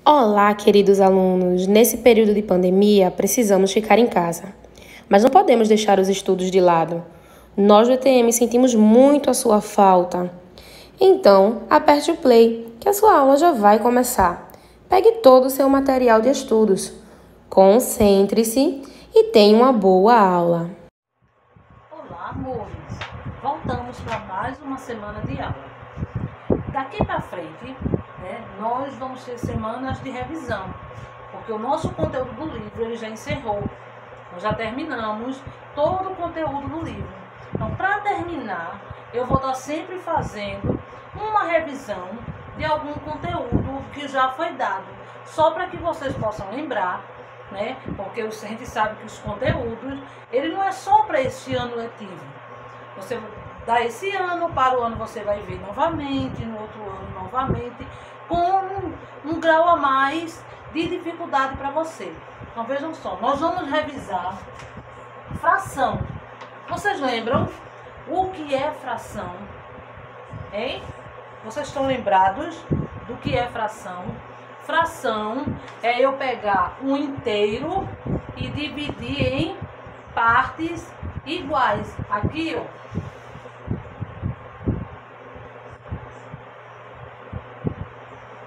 Olá, queridos alunos! Nesse período de pandemia, precisamos ficar em casa. Mas não podemos deixar os estudos de lado. Nós do ETM sentimos muito a sua falta. Então, aperte o play, que a sua aula já vai começar. Pegue todo o seu material de estudos. Concentre-se e tenha uma boa aula. Olá, amores! Voltamos para mais uma semana de aula. Daqui para frente, nós vamos ter semanas de revisão, porque o nosso conteúdo do livro ele já encerrou. Nós já terminamos todo o conteúdo do livro. Então, para terminar, eu vou estar sempre fazendo uma revisão de algum conteúdo que já foi dado, só para que vocês possam lembrar, porque a gente sabe que os conteúdos, ele não é só para este ano letivo. Você dá esse ano, para o ano você vai ver novamente, no outro ano novamente, com um grau a mais de dificuldade para você. Então vejam só, nós vamos revisar fração. Vocês lembram o que é fração? Hein? Vocês estão lembrados do que é fração? Fração é eu pegar um inteiro e dividir em partes iguais. Aqui, ó.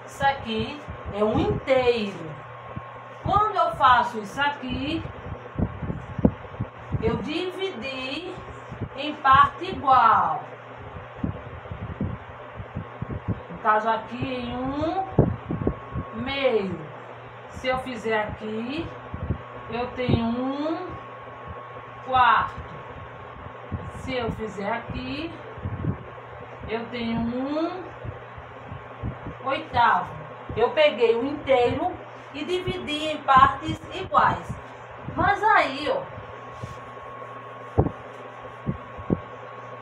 Isso aqui é um inteiro. Quando eu faço isso aqui, eu dividi em parte igual. No caso aqui em 1/2. Se eu fizer aqui, eu tenho 1/4. Se eu fizer aqui, eu tenho 1/8. Eu peguei o inteiro e dividi em partes iguais. Mas aí, ó,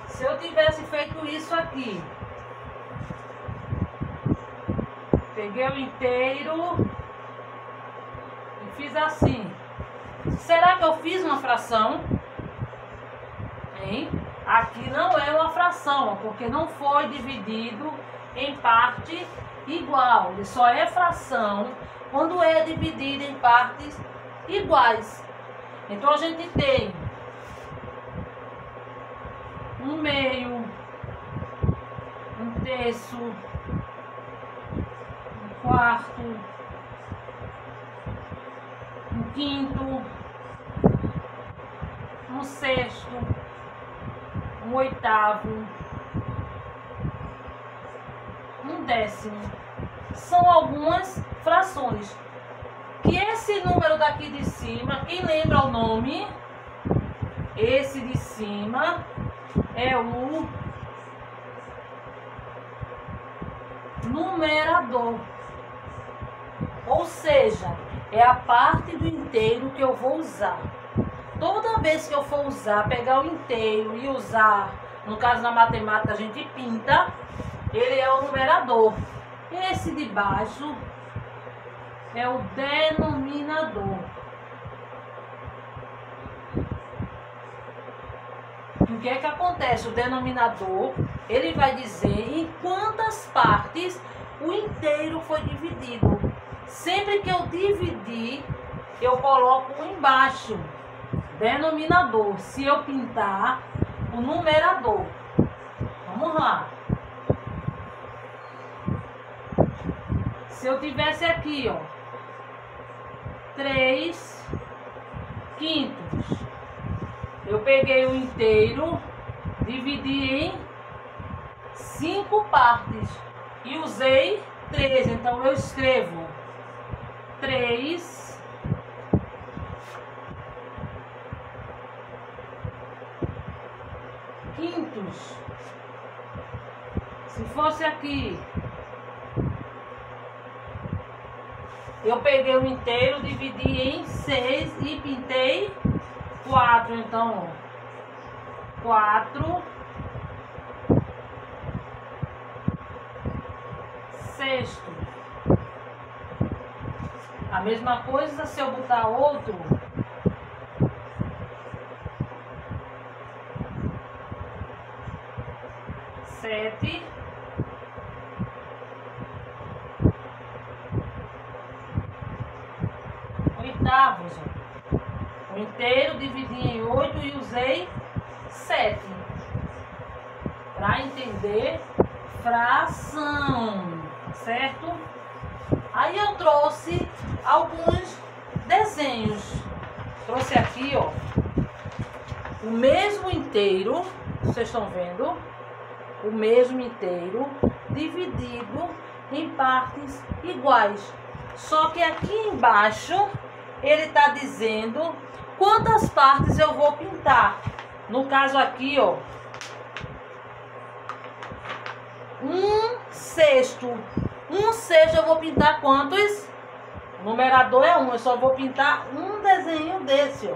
se eu tivesse feito isso aqui, peguei o inteiro e fiz assim. Será que eu fiz uma fração? Hein? Aqui não é uma fração, porque não foi dividido em parte igual. Ele só é fração quando é dividido em partes iguais. Então a gente tem 1/2, 1/3, 1/4, 1/5, 1/6, 1/8, 1/10. São algumas frações. Que esse número daqui de cima, quem lembra o nome? Esse de cima é o numerador. Ou seja, é a parte do inteiro que eu vou usar. Toda vez que eu for usar, pegar o inteiro e usar, no caso na matemática a gente pinta, ele é o numerador. Esse de baixo é o denominador. O que é que acontece? O denominador, ele vai dizer em quantas partes o inteiro foi dividido. Sempre que eu dividir, eu coloco embaixo, denominador. Se eu pintar, o numerador. Vamos lá. Se eu tivesse aqui, ó, 3/5. Eu peguei o inteiro, dividi em 5 partes e usei 3. Então eu escrevo 3/5. Se fosse aqui, eu peguei o inteiro, dividi em 6 e pintei 4. Então, 4/6. A mesma coisa se eu botar outro. 7 oitavos. O inteiro dividi em 8 e usei 7. Para entender fração, certo? Aí eu trouxe alguns desenhos. Trouxe aqui, ó, o mesmo inteiro, vocês estão vendo? O mesmo inteiro dividido em partes iguais. Só que aqui embaixo ele está dizendo quantas partes eu vou pintar. No caso aqui, ó, 1/6. 1/6 eu vou pintar quantos? O numerador é 1, eu só vou pintar um desenho desse, ó.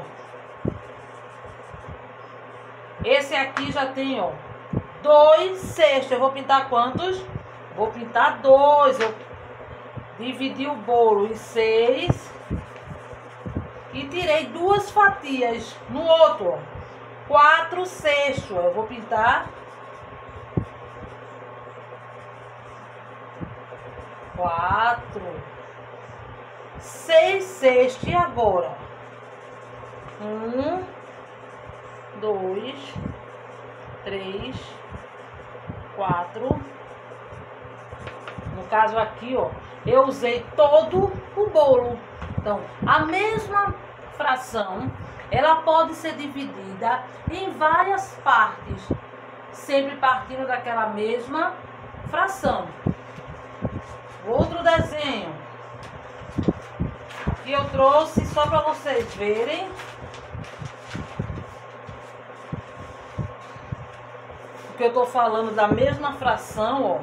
Esse aqui já tem, ó, 2/6. Eu vou pintar quantos? Vou pintar 2. Eu dividi o bolo em 6 e tirei 2 fatias no outro, ó. 4/6. Eu vou pintar 4. 6/6. E agora? 1, 2, 3, 4. No caso aqui, ó, eu usei todo o bolo. Então, a mesma fração, ela pode ser dividida em várias partes, sempre partindo daquela mesma fração. Outro desenho. Aqui eu trouxe só para vocês verem. Porque eu estou falando da mesma fração, ó.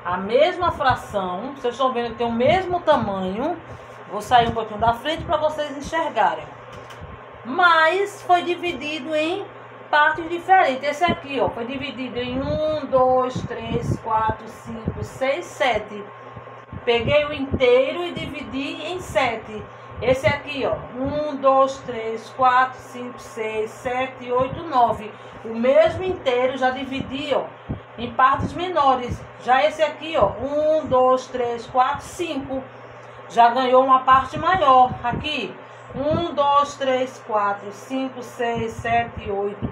A mesma fração, vocês estão vendo que tem o mesmo tamanho. Vou sair um pouquinho da frente para vocês enxergarem. Mas foi dividido em partes diferentes. Esse aqui, ó, foi dividido em 1, 2, 3, 4, 5, 6, 7. Peguei o inteiro e dividi em 7. Esse aqui, ó, 1, 2, 3, 4, 5, 6, 7, 8, 9. O mesmo inteiro já dividi, ó, em partes menores. Já esse aqui, ó, 1, 2, 3, 4, 5. Já ganhou uma parte maior. Aqui, 1, 2, 3, 4, 5, 6, 7, 8,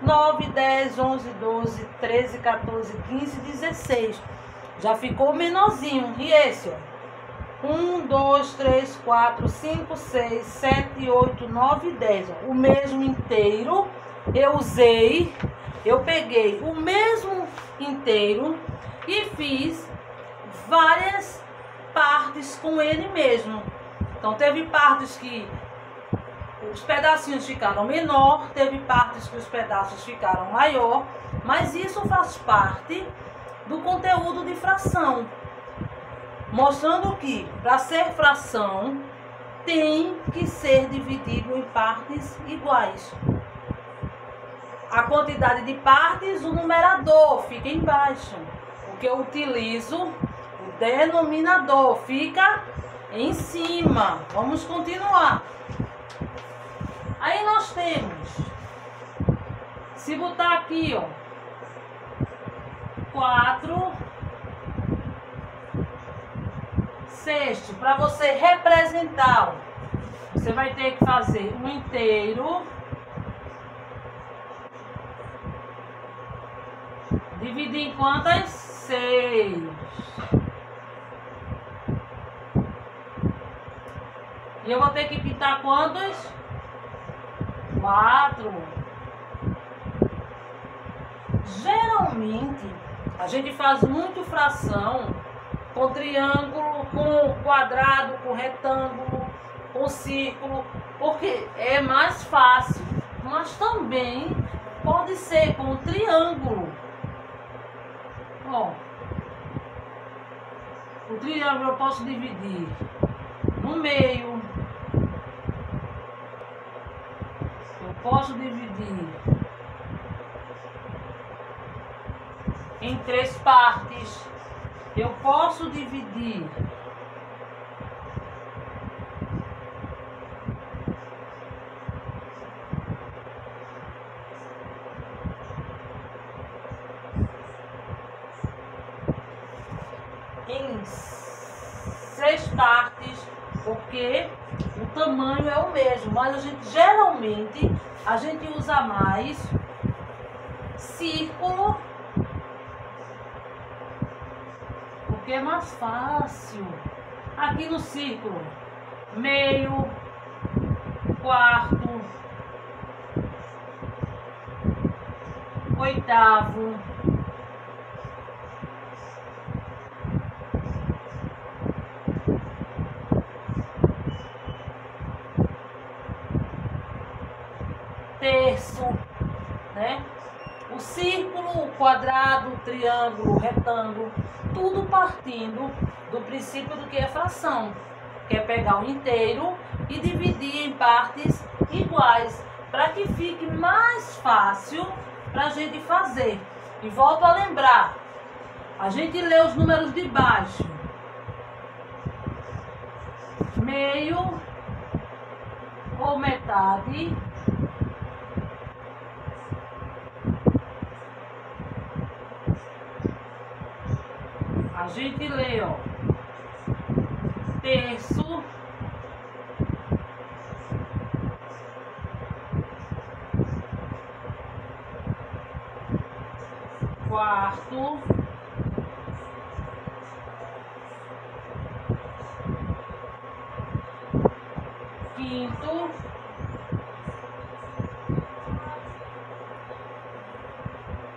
9, 10, 11, 12, 13, 14, 15, 16. Já ficou menorzinho. E esse, ó, 1, 2, 3, 4, 5, 6, 7, 8, 9, 10. Ó. O mesmo inteiro eu usei. Eu peguei o mesmo inteiro e fiz várias partes com ele mesmo. Então teve partes que os pedacinhos ficaram menor, teve partes que os pedaços ficaram maior, mas isso faz parte do conteúdo de fração, mostrando que para ser fração tem que ser dividido em partes iguais. A quantidade de partes, o numerador fica embaixo, porque eu utilizo o denominador, fica em cima. Vamos continuar. Aí nós temos, se botar aqui, ó, 4/6, para você representar, ó, você vai ter que fazer um inteiro dividir em quantas? 6. E eu vou ter que pintar quantos? 4. Geralmente, a gente faz muito fração com triângulo, com quadrado, com retângulo, com círculo, porque é mais fácil. Mas também pode ser com triângulo. Ó, o triângulo eu posso dividir no meio. Eu posso dividir em 3 partes. Eu posso dividir em 6 partes. porque o tamanho é o mesmo, mas a gente geralmente usa mais círculo, porque é mais fácil. Aqui no círculo, meio, quarto, oitavo, terço, né? O círculo, o quadrado, o triângulo, o retângulo, tudo partindo do princípio do que é fração, que é pegar o inteiro e dividir em partes iguais, para que fique mais fácil para a gente fazer. E volto a lembrar, a gente lê os números de baixo, meio ou metade, a gente lê, ó, terço, quarto, quinto,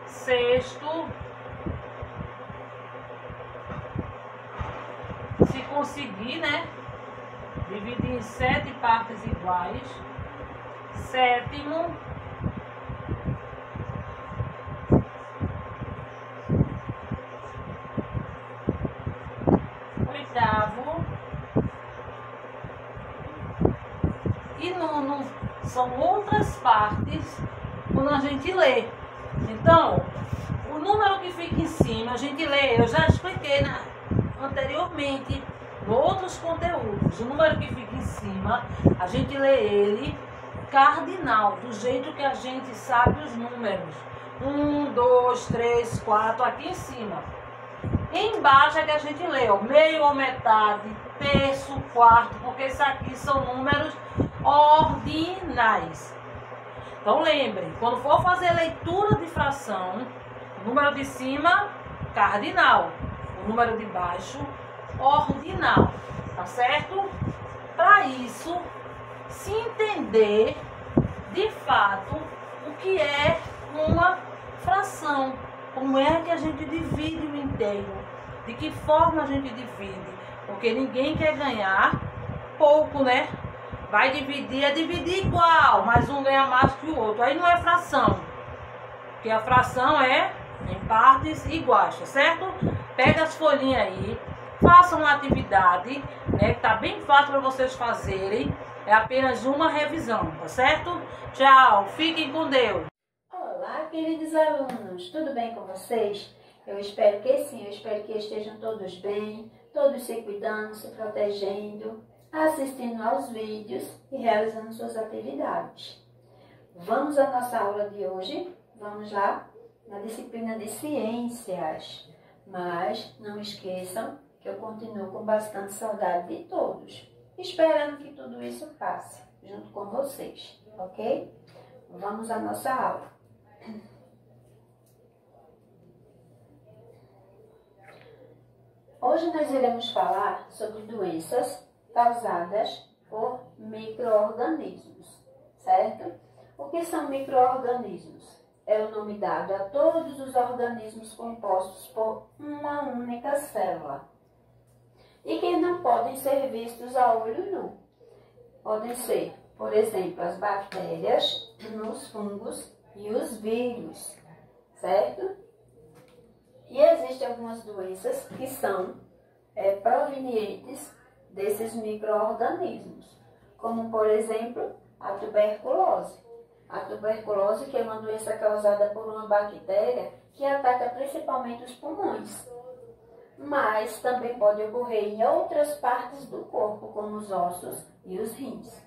sexto, se conseguir, né, dividir em 7 partes iguais, sétimo, oitavo e nono. São outras partes quando a gente lê. Então, o número que fica em cima, a gente lê, eu já expliquei anteriormente, em outros conteúdos. O número que fica em cima, a gente lê ele cardinal, do jeito que a gente sabe os números. 1, 2, 3, 4, aqui em cima. Embaixo é que a gente lê, ó, meio ou metade, terço, quarto, porque isso aqui são números ordinais. Então lembre, quando for fazer leitura de fração, o número de cima, cardinal. O número de baixo, ordinal. Tá certo? Para isso, se entender de fato o que é uma fração. Como é que a gente divide o inteiro? De que forma a gente divide? Porque ninguém quer ganhar pouco, né? Vai dividir, é dividir igual, mas um ganha mais que o outro. Aí não é fração. Porque a fração é em partes iguais, tá certo? Pega as folhinhas aí, façam uma atividade, né? Que tá bem fácil para vocês fazerem. É apenas uma revisão, tá certo? Tchau, fiquem com Deus. Olá, queridos alunos, tudo bem com vocês? Eu espero que sim, eu espero que estejam todos bem, todos se cuidando, se protegendo, assistindo aos vídeos e realizando suas atividades. Vamos à nossa aula de hoje? Vamos lá? Na disciplina de ciências. Mas não esqueçam que eu continuo com bastante saudade de todos, esperando que tudo isso passe junto com vocês, ok? Vamos à nossa aula. Hoje nós iremos falar sobre doenças causadas por micro-organismos, certo? O que são micro-organismos? É o nome dado a todos os organismos compostos por uma única célula e que não podem ser vistos a olho nu. Podem ser, por exemplo, as bactérias, os fungos e os vírus, certo? E existem algumas doenças que são provenientes desses micro-organismos, como, por exemplo, a tuberculose. A tuberculose, que é uma doença causada por uma bactéria que ataca principalmente os pulmões, mas também pode ocorrer em outras partes do corpo, como os ossos e os rins.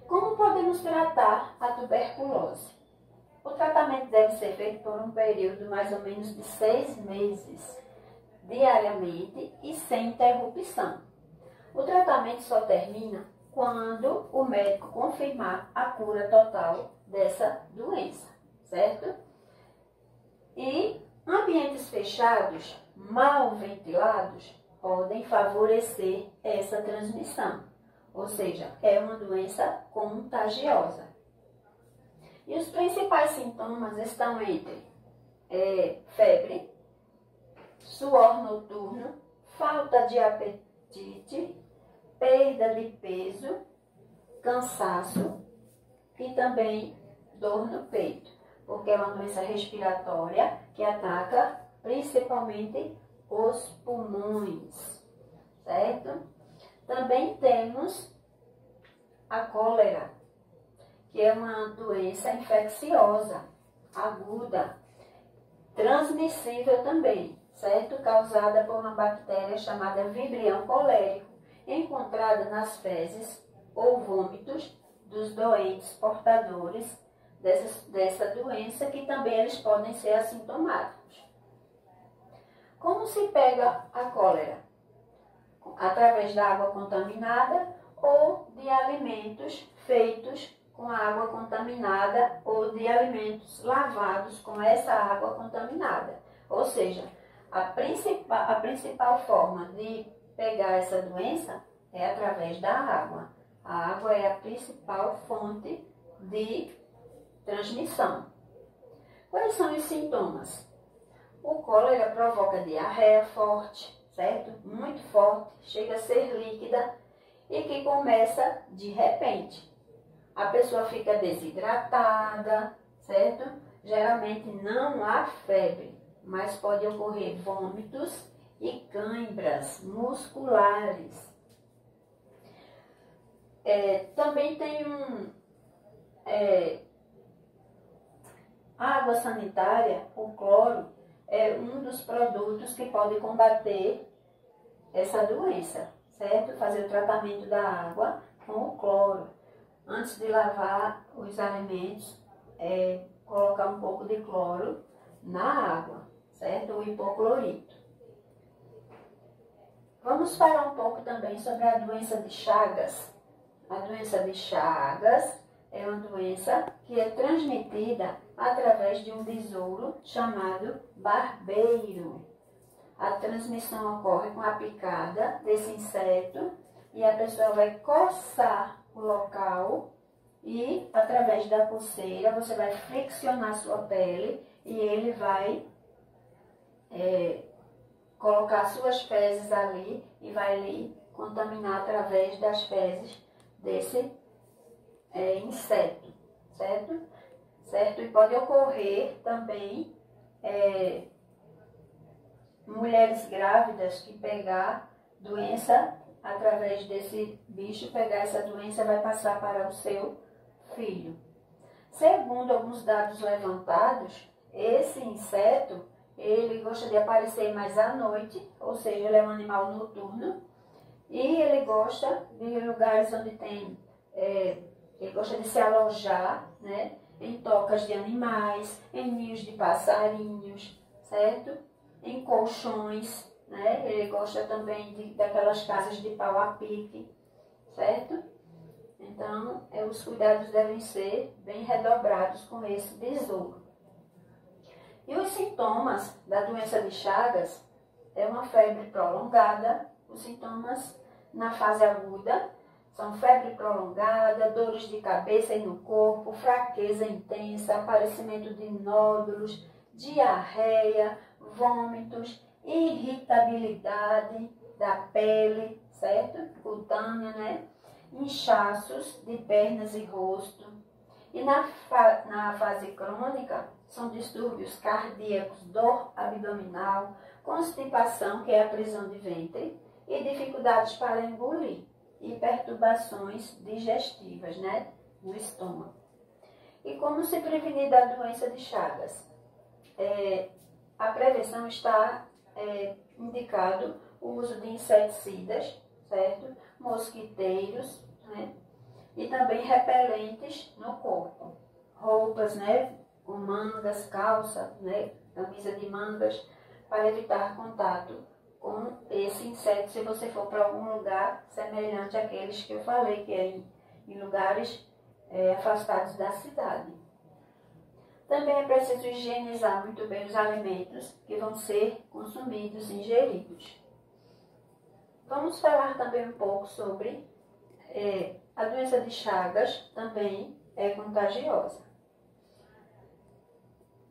Como podemos tratar a tuberculose? O tratamento deve ser feito por um período mais ou menos de 6 meses, diariamente e sem interrupção. O tratamento só termina quando o médico confirmar a cura total dessa doença, certo? E ambientes fechados, mal ventilados, podem favorecer essa transmissão, ou seja, é uma doença contagiosa. E os principais sintomas estão entre febre, suor noturno, falta de apetite, perda de peso, cansaço e também dor no peito, porque é uma doença respiratória que ataca principalmente os pulmões, certo? Também temos a cólera, que é uma doença infecciosa, aguda, transmissível também, certo? Causada por uma bactéria chamada Vibrio colérico, encontrada nas fezes ou vômitos dos doentes portadores dessa doença, que também eles podem ser assintomáticos. Como se pega a cólera? Através da água contaminada ou de alimentos feitos com água contaminada ou de alimentos lavados com essa água contaminada. Ou seja, a principal forma de pegar essa doença é através da água. A água é a principal fonte de transmissão. Quais são os sintomas? O cólera provoca diarreia forte, certo? Muito forte, chega a ser líquida e que começa de repente. A pessoa fica desidratada, certo? Geralmente não há febre, mas pode ocorrer vômitos e câimbras musculares. Também tem água sanitária, o cloro, é um dos produtos que pode combater essa doença, certo? Fazer o tratamento da água com o cloro. Antes de lavar os alimentos, colocar um pouco de cloro na água, certo? O hipoclorito. Vamos falar um pouco também sobre a doença de Chagas. A doença de Chagas é uma doença que é transmitida através de um besouro chamado barbeiro. A transmissão ocorre com a picada desse inseto e a pessoa vai coçar o local e, através da pulseira, você vai friccionar sua pele e ele vai colocar suas fezes ali e vai lhe contaminar através das fezes desse inseto, certo? Certo? E pode ocorrer também mulheres grávidas que pegar doença através desse bicho, pegar essa doença vai passar para o seu filho. Segundo alguns dados levantados, esse inseto, ele gosta de aparecer mais à noite, ou seja, ele é um animal noturno, e ele gosta de lugares onde tem, ele gosta de se alojar, né, em tocas de animais, em ninhos de passarinhos, certo? Em colchões, né? Ele gosta também daquelas casas de pau a pique, certo? Então, os cuidados devem ser bem redobrados com esse besouro. E os sintomas da doença de Chagas é uma febre prolongada. Os sintomas na fase aguda são febre prolongada, dores de cabeça e no corpo, fraqueza intensa, aparecimento de nódulos, diarreia, vômitos, irritabilidade da pele, certo? Cutânea, né? Inchaços de pernas e rosto. E na fase crônica, são distúrbios cardíacos, dor abdominal, constipação, que é a prisão de ventre, e dificuldades para engolir, e perturbações digestivas, né? No estômago. E como se prevenir da doença de Chagas? A prevenção está indicado o uso de inseticidas, certo? Mosquiteiros, né? E também repelentes no corpo. Roupas, né? Com mangas, calça, né? Camisa de mangas, para evitar contato com esse inseto se você for para algum lugar semelhante àqueles que eu falei, que é em lugares afastados da cidade. Também é preciso higienizar muito bem os alimentos que vão ser consumidos, ingeridos. Vamos falar também um pouco sobre a doença de Chagas, também é contagiosa.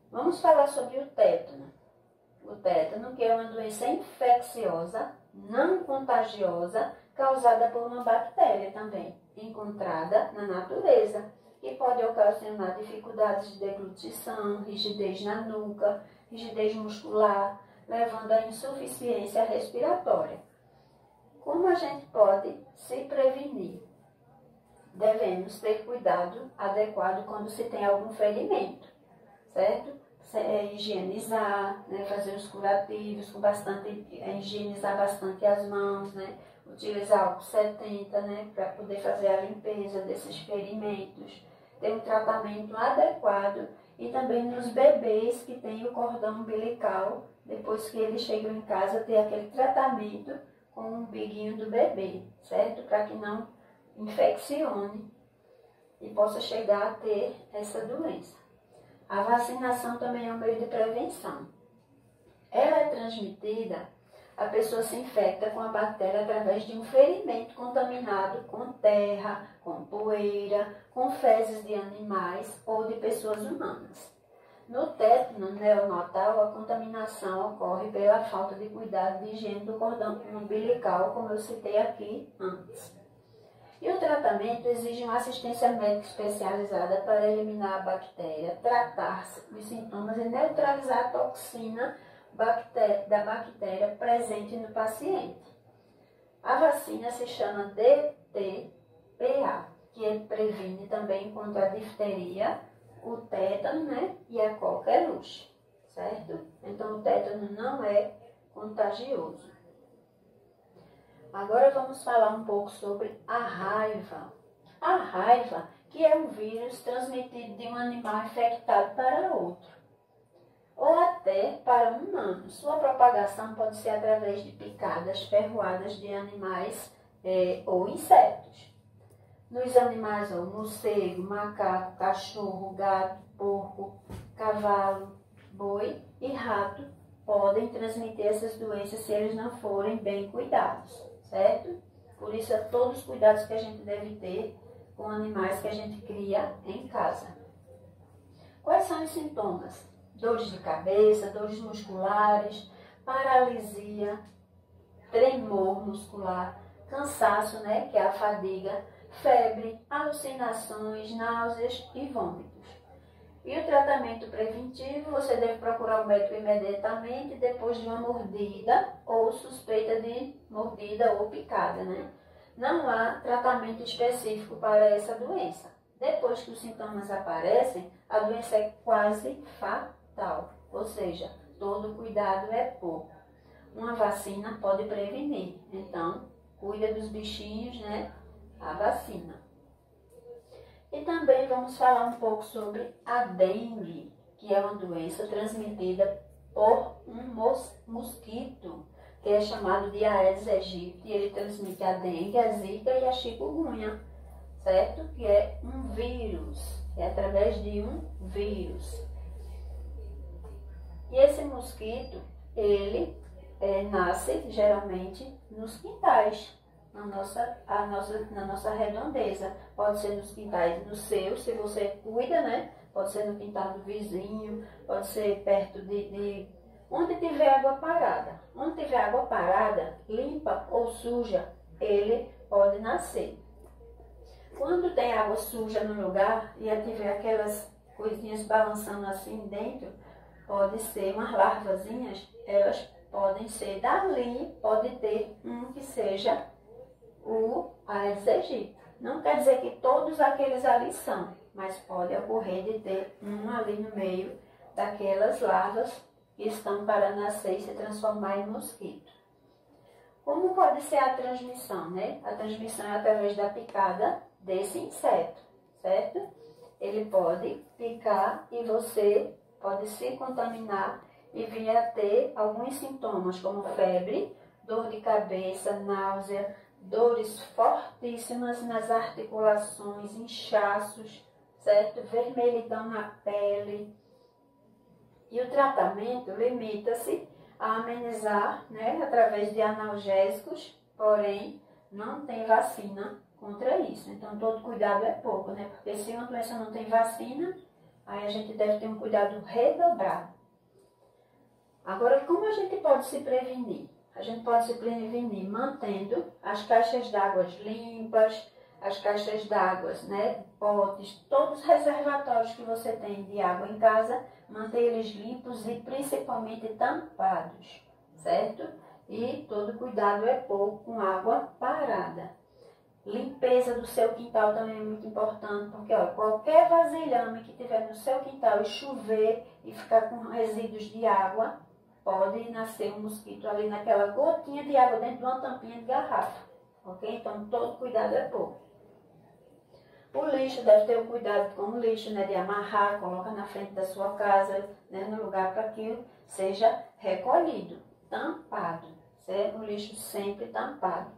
Vamos falar sobre o tétano. O tétano, que é uma doença infecciosa, não contagiosa, causada por uma bactéria também, encontrada na natureza, que pode ocasionar dificuldades de deglutição, rigidez na nuca, rigidez muscular, levando à insuficiência respiratória. Como a gente pode se prevenir? Devemos ter cuidado adequado quando se tem algum ferimento, certo? Higienizar, né? Fazer os curativos com higienizar bastante as mãos, né? Utilizar álcool 70, né? Para poder fazer a limpeza desses ferimentos, ter um tratamento adequado e também nos bebês que têm o cordão umbilical, depois que eles chegam em casa, ter aquele tratamento com o umbiguinho do bebê, certo? Para que não infeccione e possa chegar a ter essa doença. A vacinação também é um meio de prevenção. Ela é transmitida, a pessoa se infecta com a bactéria através de um ferimento contaminado com terra, com poeira, com fezes de animais ou de pessoas humanas. No tétano neonatal, a contaminação ocorre pela falta de cuidado de higiene do cordão umbilical, como eu citei aqui antes. E o tratamento exige uma assistência médica especializada para eliminar a bactéria, tratar os sintomas e neutralizar a toxina da bactéria presente no paciente. A vacina se chama DTPA, que previne também contra a difteria, o tétano, né, e a coqueluche, certo? Então, o tétano não é contagioso. Agora vamos falar um pouco sobre a raiva. A raiva, que é um vírus transmitido de um animal infectado para outro, ou até para um humano. Sua propagação pode ser através de picadas, ferroadas de animais ou insetos. Nos animais, morcego, macaco, cachorro, gato, porco, cavalo, boi e rato podem transmitir essas doenças se eles não forem bem cuidados, certo? Por isso, é todos os cuidados que a gente deve ter com animais que a gente cria em casa. Quais são os sintomas? Dores de cabeça, dores musculares, paralisia, tremor muscular, cansaço, né, que é a fadiga, febre, alucinações, náuseas e vômitos. E o tratamento preventivo, você deve procurar o médico imediatamente depois de uma mordida ou suspeita de mordida ou picada, né? Não há tratamento específico para essa doença. Depois que os sintomas aparecem, a doença é quase fatal, ou seja, todo cuidado é pouco. Uma vacina pode prevenir, então cuida dos bichinhos, né? A vacina. E também vamos falar um pouco sobre a dengue, que é uma doença transmitida por um mosquito, que é chamado de Aedes aegypti, e ele transmite a dengue, a zika e a chikungunya, certo? Que é um vírus, é através de um vírus. E esse mosquito, ele nasce geralmente nos quintais, na nossa redondeza. Pode ser nos quintais no seu, se você cuida, né? Pode ser no quintal do vizinho, pode ser perto de onde tiver água parada. Onde tiver água parada, limpa ou suja, ele pode nascer. Quando tem água suja no lugar e tiver aquelas coisinhas balançando assim dentro, pode ser umas larvazinhas, elas podem ser dali, pode ter um que seja o Aedes aegypti. Não quer dizer que todos aqueles ali são, mas pode ocorrer de ter um ali no meio daquelas larvas que estão para nascer e se transformar em mosquito. Como pode ser a transmissão, né? A transmissão é através da picada desse inseto, certo? Ele pode picar e você pode se contaminar e vir a ter alguns sintomas, como febre, dor de cabeça, náusea, dores fortíssimas nas articulações, inchaços, certo? Vermelhidão na pele. E o tratamento limita-se a amenizar, né, através de analgésicos, porém não tem vacina contra isso. Então todo cuidado é pouco, né? Porque se uma doença não tem vacina, aí a gente deve ter um cuidado redobrado. Agora, como a gente pode se prevenir? A gente pode se prevenir mantendo as caixas d'água limpas, as caixas d'água, né, potes, todos os reservatórios que você tem de água em casa, manter eles limpos e principalmente tampados, certo? E todo cuidado é pouco com água parada. Limpeza do seu quintal também é muito importante, porque ó, qualquer vasilhame que tiver no seu quintal e chover e ficar com resíduos de água, pode nascer um mosquito ali naquela gotinha de água dentro de uma tampinha de garrafa, ok? Então todo cuidado é pouco. O lixo deve ter o cuidado com o lixo, né, de amarrar, colocar na frente da sua casa, né, no lugar para que aquilo seja recolhido, tampado, certo? O lixo sempre tampado,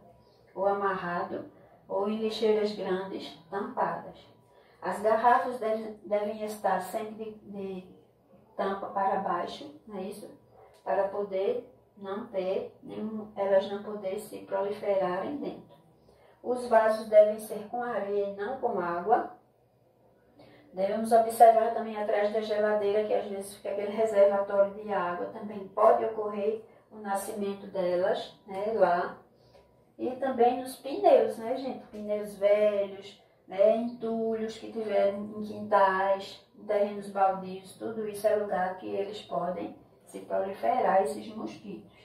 ou amarrado, ou em lixeiras grandes, tampadas. As garrafas devem estar sempre de tampa para baixo, não é isso? Para poder elas não poderem se proliferarem dentro. Os vasos devem ser com areia e não com água. Devemos observar também atrás da geladeira, que às vezes fica aquele reservatório de água. Também pode ocorrer o nascimento delas, né, lá. E também nos pneus, né, gente? Pneus velhos, né, entulhos que tiverem em quintais, em terrenos baldios. Tudo isso é lugar que eles podem se proliferar, esses mosquitos.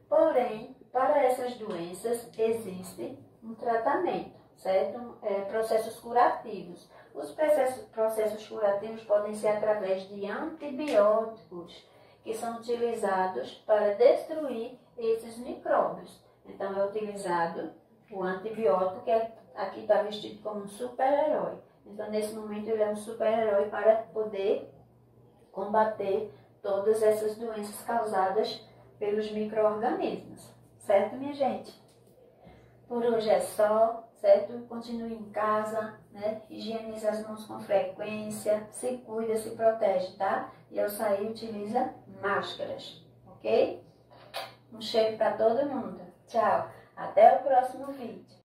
Porém, para essas doenças existe um tratamento, certo? Processos curativos. Os processos curativos podem ser através de antibióticos, que são utilizados para destruir esses micróbios. Então, é utilizado o antibiótico, que aqui está vestido como um super-herói. Então, nesse momento, ele é um super-herói para poder combater todas essas doenças causadas pelos micro-organismos. Certo, minha gente? Por hoje é só, certo? Continue em casa, né? Higienize as mãos com frequência, se cuida, se protege, tá? E ao sair, utiliza máscaras, ok? Um cheiro para todo mundo. Tchau. Até o próximo vídeo.